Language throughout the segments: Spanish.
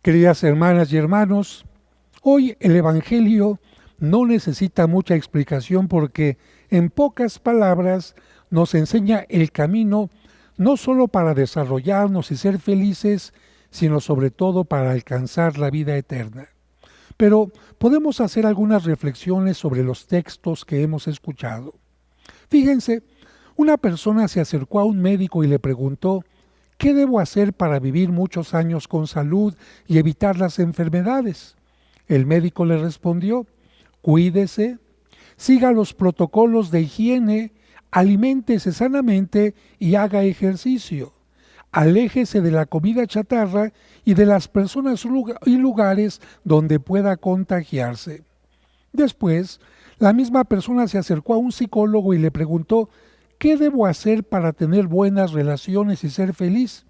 Queridas hermanas y hermanos, hoy el Evangelio no necesita mucha explicación porque en pocas palabras nos enseña el camino no solo para desarrollarnos y ser felices, sino sobre todo para alcanzar la vida eterna. Pero podemos hacer algunas reflexiones sobre los textos que hemos escuchado. Fíjense, una persona se acercó a un médico y le preguntó: ¿qué debo hacer para vivir muchos años con salud y evitar las enfermedades? El médico le respondió: cuídese, siga los protocolos de higiene, aliméntese sanamente y haga ejercicio. Aléjese de la comida chatarra y de las personas y lugares donde pueda contagiarse. Después, la misma persona se acercó a un psicólogo y le preguntó: ¿qué debo hacer para tener buenas relaciones y ser feliz?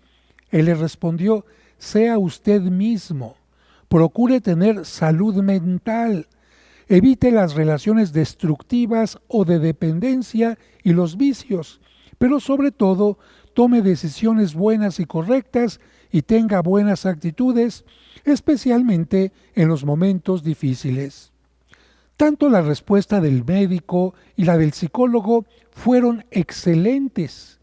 Él le respondió: sea usted mismo, procure tener salud mental, evite las relaciones destructivas o de dependencia y los vicios, pero sobre todo tome decisiones buenas y correctas y tenga buenas actitudes, especialmente en los momentos difíciles. Tanto la respuesta del médico y la del psicólogo fueron excelentes,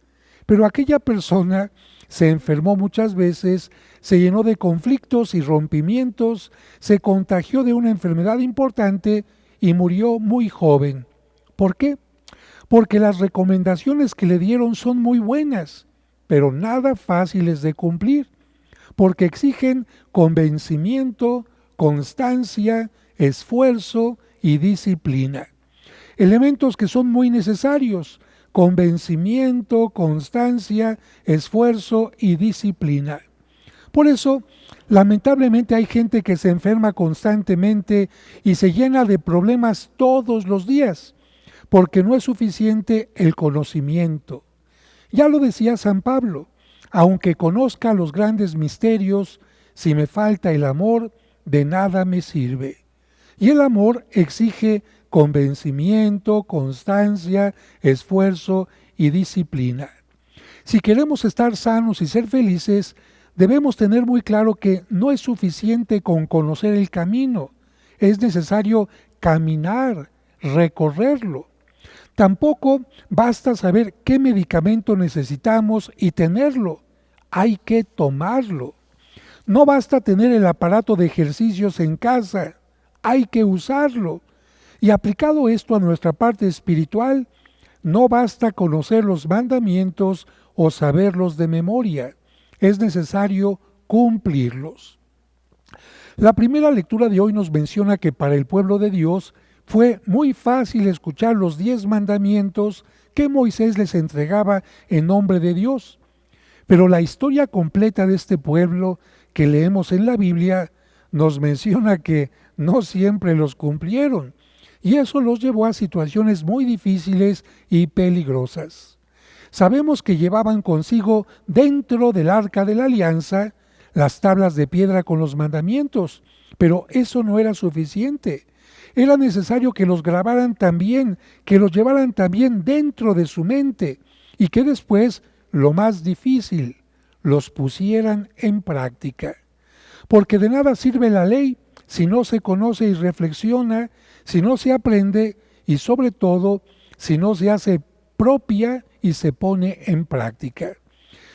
pero aquella persona se enfermó muchas veces, se llenó de conflictos y rompimientos, se contagió de una enfermedad importante y murió muy joven. ¿Por qué? Porque las recomendaciones que le dieron son muy buenas, pero nada fáciles de cumplir, porque exigen convencimiento, constancia, esfuerzo y disciplina. Elementos que son muy necesarios: convencimiento, constancia, esfuerzo y disciplina. Por eso, lamentablemente hay gente que se enferma constantemente y se llena de problemas todos los días, porque no es suficiente el conocimiento. Ya lo decía San Pablo: aunque conozca los grandes misterios, si me falta el amor, de nada me sirve. Y el amor exige convencimiento, constancia, esfuerzo y disciplina. Si queremos estar sanos y ser felices, debemos tener muy claro que no es suficiente con conocer el camino, es necesario caminar, recorrerlo. Tampoco basta saber qué medicamento necesitamos y tenerlo, hay que tomarlo. No basta tener el aparato de ejercicios en casa, hay que usarlo. Y aplicado esto a nuestra parte espiritual, no basta conocer los mandamientos o saberlos de memoria, es necesario cumplirlos. La primera lectura de hoy nos menciona que para el pueblo de Dios fue muy fácil escuchar los 10 mandamientos que Moisés les entregaba en nombre de Dios. Pero la historia completa de este pueblo que leemos en la Biblia nos menciona que no siempre los cumplieron, y eso los llevó a situaciones muy difíciles y peligrosas. Sabemos que llevaban consigo dentro del arca de la alianza las tablas de piedra con los mandamientos, pero eso no era suficiente. Era necesario que los grabaran también, que los llevaran también dentro de su mente y que después, lo más difícil, los pusieran en práctica. Porque de nada sirve la ley si no se conoce y reflexiona, si no se aprende y sobre todo si no se hace propia y se pone en práctica.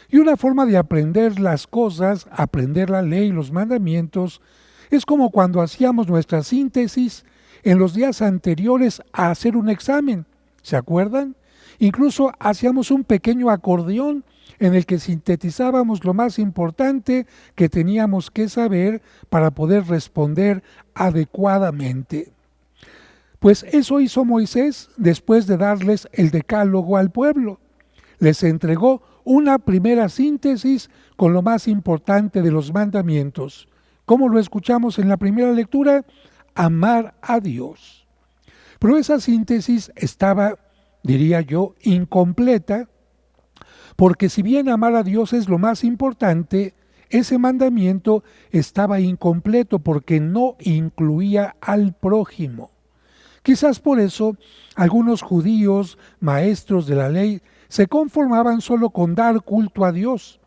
Y una forma de aprender las cosas, aprender la ley, los mandamientos, es como cuando hacíamos nuestra síntesis en los días anteriores a hacer un examen. ¿Se acuerdan? Incluso hacíamos un pequeño acordeón en el que sintetizábamos lo más importante que teníamos que saber para poder responder adecuadamente. Pues eso hizo Moisés después de darles el decálogo al pueblo. Les entregó una primera síntesis con lo más importante de los mandamientos. ¿Cómo lo escuchamos en la primera lectura? Amar a Dios. Pero esa síntesis estaba, diría yo, incompleta, porque si bien amar a Dios es lo más importante, ese mandamiento estaba incompleto porque no incluía al prójimo. Quizás por eso algunos judíos, maestros de la ley, se conformaban solo con dar culto a Dios.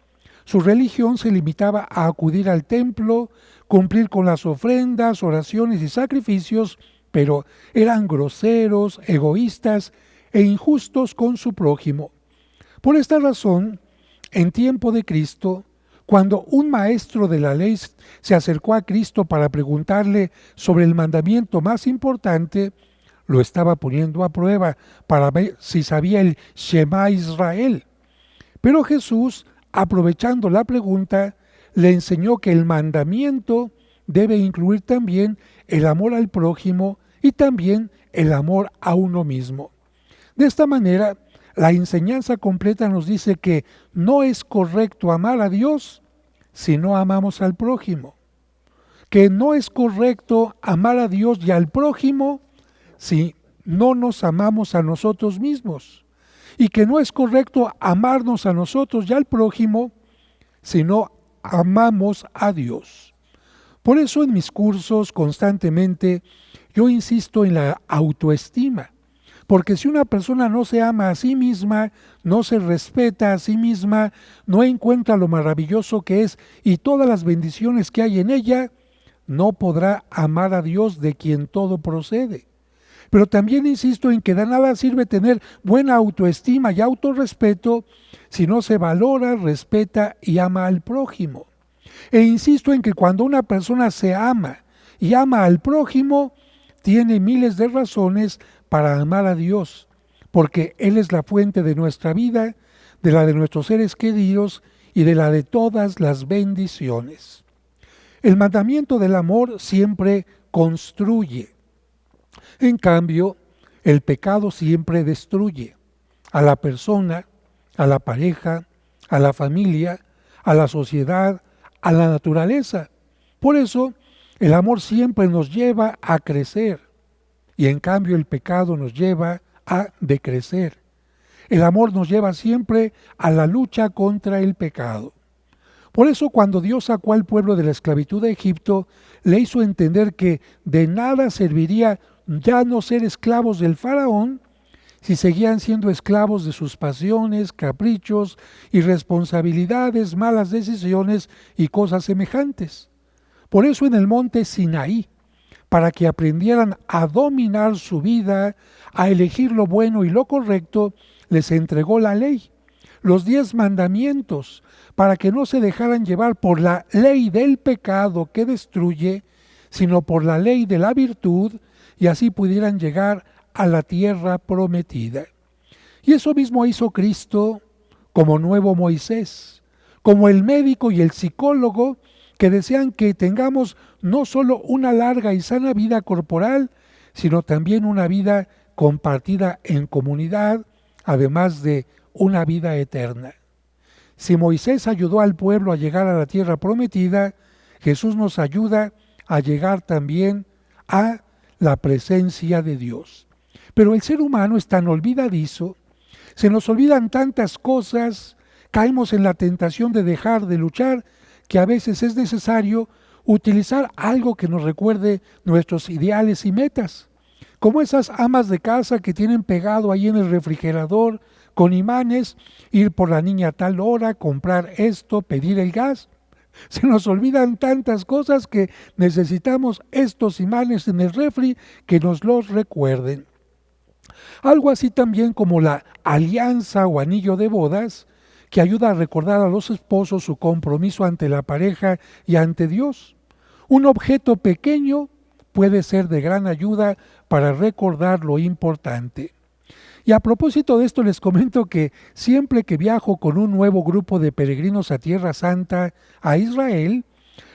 Su religión se limitaba a acudir al templo, cumplir con las ofrendas, oraciones y sacrificios, pero eran groseros, egoístas e injustos con su prójimo. Por esta razón, en tiempo de Cristo, cuando un maestro de la ley se acercó a Cristo para preguntarle sobre el mandamiento más importante, lo estaba poniendo a prueba para ver si sabía el Shema Israel. Pero Jesús, aprovechando la pregunta, le enseñó que el mandamiento debe incluir también el amor al prójimo y también el amor a uno mismo. De esta manera, la enseñanza completa nos dice que no es correcto amar a Dios si no amamos al prójimo. Que no es correcto amar a Dios y al prójimo si no nos amamos a nosotros mismos. Y que no es correcto amarnos a nosotros y al prójimo si no amamos a Dios. Por eso en mis cursos constantemente yo insisto en la autoestima. Porque si una persona no se ama a sí misma, no se respeta a sí misma, no encuentra lo maravilloso que es y todas las bendiciones que hay en ella, no podrá amar a Dios de quien todo procede. Pero también insisto en que de nada sirve tener buena autoestima y autorrespeto si no se valora, respeta y ama al prójimo. E insisto en que cuando una persona se ama y ama al prójimo, tiene miles de razones para amar a Dios, porque Él es la fuente de nuestra vida, de la de nuestros seres queridos y de la de todas las bendiciones. El mandamiento del amor siempre construye. En cambio, el pecado siempre destruye a la persona, a la pareja, a la familia, a la sociedad, a la naturaleza. Por eso, el amor siempre nos lleva a crecer y en cambio el pecado nos lleva a decrecer. El amor nos lleva siempre a la lucha contra el pecado. Por eso cuando Dios sacó al pueblo de la esclavitud de Egipto, le hizo entender que de nada serviría ya no ser esclavos del faraón si seguían siendo esclavos de sus pasiones, caprichos, irresponsabilidades, malas decisiones y cosas semejantes. Por eso en el monte Sinaí, para que aprendieran a dominar su vida, a elegir lo bueno y lo correcto, les entregó la ley, los 10 mandamientos, para que no se dejaran llevar por la ley del pecado que destruye, sino por la ley de la virtud, y así pudieran llegar a la tierra prometida. Y eso mismo hizo Cristo como nuevo Moisés, como el médico y el psicólogo que desean que tengamos no solo una larga y sana vida corporal, sino también una vida compartida en comunidad, además de una vida eterna. Si Moisés ayudó al pueblo a llegar a la tierra prometida, Jesús nos ayuda a llegar también a la presencia de Dios. Pero el ser humano es tan olvidadizo, se nos olvidan tantas cosas, caemos en la tentación de dejar de luchar, que a veces es necesario utilizar algo que nos recuerde nuestros ideales y metas, como esas amas de casa que tienen pegado ahí en el refrigerador con imanes, ir por la niña a tal hora, comprar esto, pedir el gas. Se nos olvidan tantas cosas que necesitamos estos imanes en el refri que nos los recuerden. Algo así también como la alianza o anillo de bodas, que ayuda a recordar a los esposos su compromiso ante la pareja y ante Dios. Un objeto pequeño puede ser de gran ayuda para recordar lo importante. Y a propósito de esto les comento que siempre que viajo con un nuevo grupo de peregrinos a Tierra Santa, a Israel,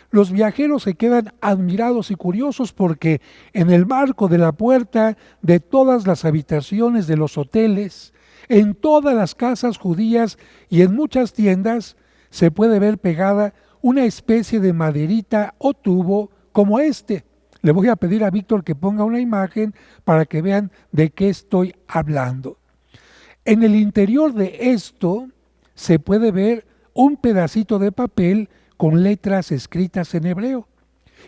los viajeros se quedan admirados y curiosos porque en el marco de la puerta de todas las habitaciones de los hoteles, en todas las casas judías y en muchas tiendas se puede ver pegada una especie de maderita o tubo como este. Le voy a pedir a Víctor que ponga una imagen para que vean de qué estoy hablando. En el interior de esto se puede ver un pedacito de papel con letras escritas en hebreo.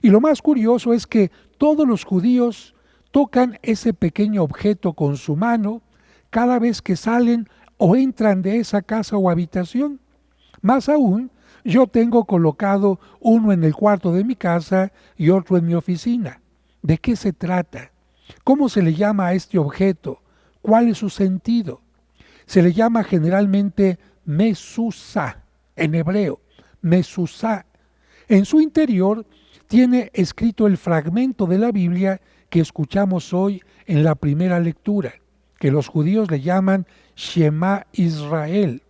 Y lo más curioso es que todos los judíos tocan ese pequeño objeto con su mano cada vez que salen o entran de esa casa o habitación. Más aún, Yo tengo colocado uno en el cuarto de mi casa y otro en mi oficina. ¿De qué se trata? ¿Cómo se le llama a este objeto? ¿Cuál es su sentido? Se le llama generalmente mezuzá, en hebreo, mezuzá. En su interior tiene escrito el fragmento de la Biblia que escuchamos hoy en la primera lectura, que los judíos le llaman Shema Israel.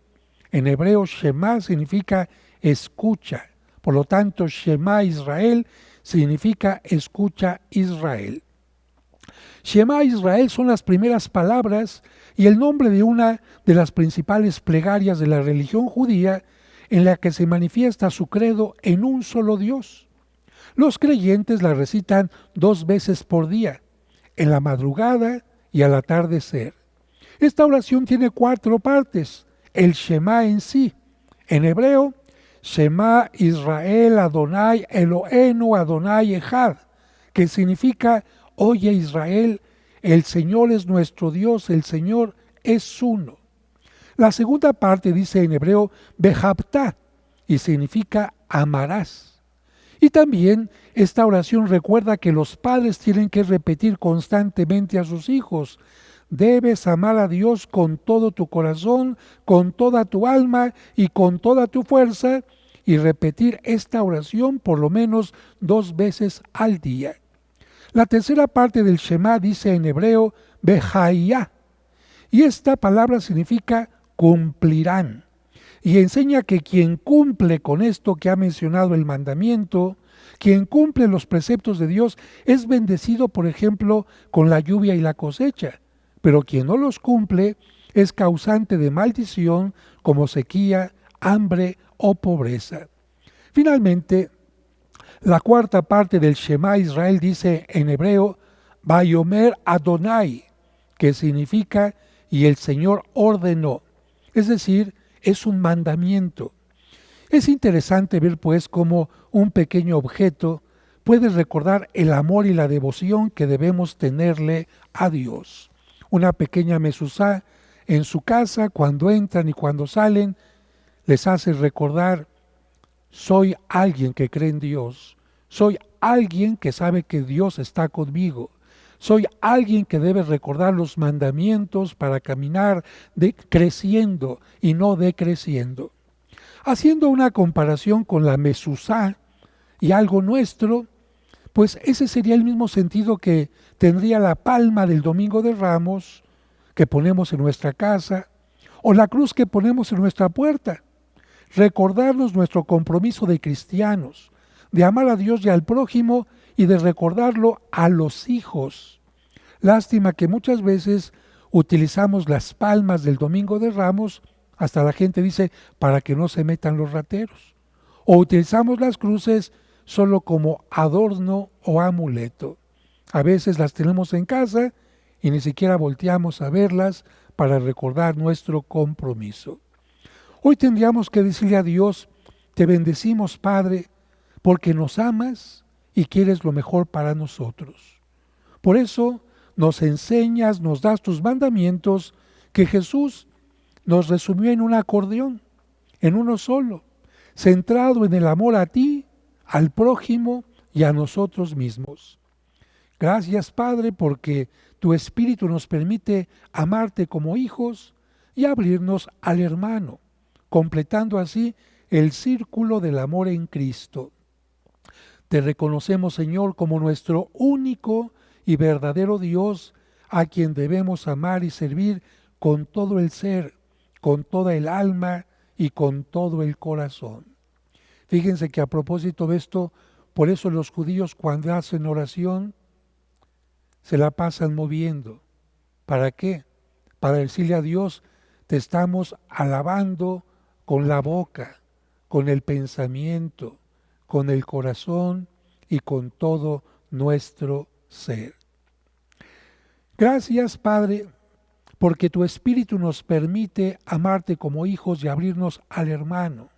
En hebreo, Shema significa escucha. Por lo tanto, Shema Israel significa escucha Israel. Shema Israel son las primeras palabras y el nombre de una de las principales plegarias de la religión judía en la que se manifiesta su credo en un solo Dios. Los creyentes la recitan 2 veces por día, en la madrugada y al atardecer. Esta oración tiene 4 partes. El Shema en sí, en hebreo, Shema Israel Adonai Eloheinu Adonai Echad, que significa, oye Israel, el Señor es nuestro Dios, el Señor es uno. La segunda parte dice en hebreo, Behabtá, y significa amarás. Y también esta oración recuerda que los padres tienen que repetir constantemente a sus hijos, debes amar a Dios con todo tu corazón, con toda tu alma y con toda tu fuerza, y repetir esta oración por lo menos 2 veces al día. La tercera parte del Shema dice en hebreo, Behayá, y esta palabra significa cumplirán, y enseña que quien cumple con esto que ha mencionado el mandamiento, quien cumple los preceptos de Dios, es bendecido, por ejemplo, con la lluvia y la cosecha, pero quien no los cumple es causante de maldición como sequía, hambre o pobreza. Finalmente, la cuarta parte del Shema Israel dice en hebreo, Vayomer Adonai, que significa y el Señor ordenó. Es decir, es un mandamiento. Es interesante ver pues cómo un pequeño objeto puede recordar el amor y la devoción que debemos tenerle a Dios. Una pequeña mezuzá en su casa, cuando entran y cuando salen, les hace recordar, soy alguien que cree en Dios, soy alguien que sabe que Dios está conmigo, soy alguien que debe recordar los mandamientos para caminar creciendo y no decreciendo. Haciendo una comparación con la mezuzá y algo nuestro, pues ese sería el mismo sentido que tendría la palma del Domingo de Ramos que ponemos en nuestra casa o la cruz que ponemos en nuestra puerta. Recordarnos nuestro compromiso de cristianos, de amar a Dios y al prójimo y de recordarlo a los hijos. Lástima que muchas veces utilizamos las palmas del Domingo de Ramos, hasta la gente dice, para que no se metan los rateros. O utilizamos las cruces solo como adorno o amuleto. A veces las tenemos en casa y ni siquiera volteamos a verlas para recordar nuestro compromiso. Hoy tendríamos que decirle a Dios, te bendecimos Padre, porque nos amas y quieres lo mejor para nosotros. Por eso nos enseñas, nos das tus mandamientos que Jesús nos resumió en un acordeón, en uno solo, centrado en el amor a ti, al prójimo y a nosotros mismos. Gracias, Padre, porque tu Espíritu nos permite amarte como hijos y abrirnos al hermano, completando así el círculo del amor en Cristo. Te reconocemos, Señor, como nuestro único y verdadero Dios, a quien debemos amar y servir con todo el ser, con toda el alma y con todo el corazón. Fíjense que a propósito de esto, por eso los judíos cuando hacen oración se la pasan moviendo. ¿Para qué? Para decirle a Dios, te estamos alabando con la boca, con el pensamiento, con el corazón y con todo nuestro ser. Gracias, Padre, porque tu Espíritu nos permite amarte como hijos y abrirnos al hermano.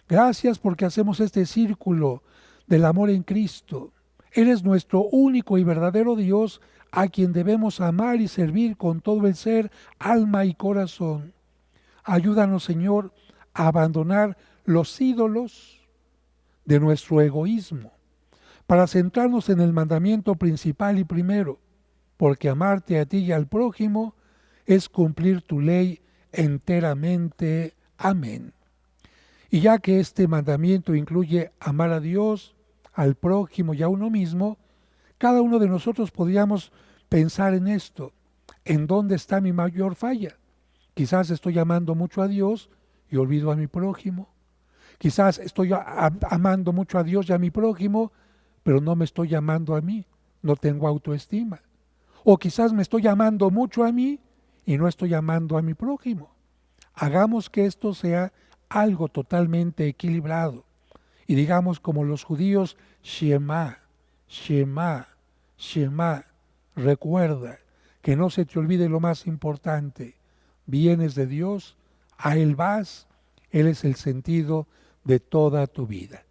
Gracias porque hacemos este círculo del amor en Cristo. Eres nuestro único y verdadero Dios a quien debemos amar y servir con todo el ser, alma y corazón. Ayúdanos, Señor, a abandonar los ídolos de nuestro egoísmo, para centrarnos en el mandamiento principal y primero, porque amarte a ti y al prójimo es cumplir tu ley enteramente. Amén. Y ya que este mandamiento incluye amar a Dios, al prójimo y a uno mismo, cada uno de nosotros podríamos pensar en esto. ¿En dónde está mi mayor falla? Quizás estoy amando mucho a Dios y olvido a mi prójimo. Quizás estoy amando mucho a Dios y a mi prójimo, pero no me estoy amando a mí, no tengo autoestima. O quizás me estoy amando mucho a mí y no estoy amando a mi prójimo. Hagamos que esto sea algo totalmente equilibrado. Y digamos como los judíos, Shema, Shema, Shema. Recuerda que no se te olvide lo más importante. Vienes de Dios, a Él vas, Él es el sentido de toda tu vida.